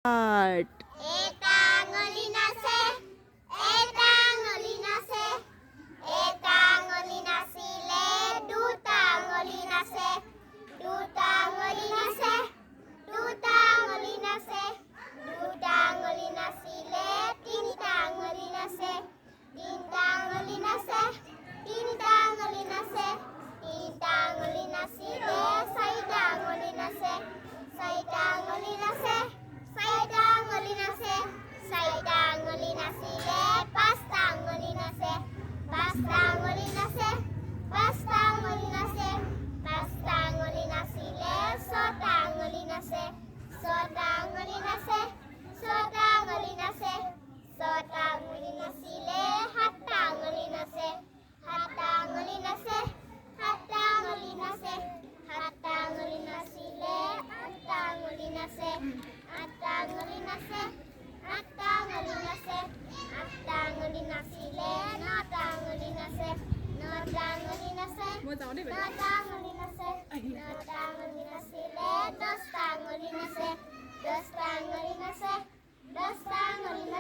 Start. এটা আঙুলি নাচে, এটা আঙুলি নাচে, এটা আঙুলি নাচিলে দুটা আঙুলি নাচে, দুটা আঙুলি নাচে, দুটা আঙুলি নাচে, দুটা আঙুলি নাচিলে তিনিটা আঙুলি নাচে, তিনিটা আঙুলি নাচে, তিনিটা আঙুলি নাচে, তিনিটা আঙুলি নাচিলে চাৰিটা আঙুলি নাচে, চাৰিটা আঙুলি নাচে, চাৰিটা আঙুলি নাচে, চাৰিটা আঙুলি নাচিলে পাঁচটা আঙুলি নাচে, পাঁচটা আঙুলি নাচে, পাঁচটা আঙুলি নাচে, পাঁচটা আঙুলি নাচিলে ছটা আঙুলি নাচে, ছটা আঙুলি নাচে, ছটা আঙুলি নাচে, ছটা আঙুলি নাচিলে সাতটা আঙুলি নাচে, সাতটা আঙুলি নাচে, সাতটা আঙুলি নাচে, সাতটা আঙুলি নাচিলে আঠটা আঙুলি নাচে, আঠটা আঙুলি নাচে, আঠটা আঙুলি নাচে, আঠটা আঙুলি নাচিলে নটা আঙুলি নাচে, নটা আঙুলি নাচে, নটা আঙুলি নাচে, নটা আঙুলি নাচিলে দহটা আঙুলি নাচে, দহটা আঙুলি নাচে, দহটা আঙুলি নাচে।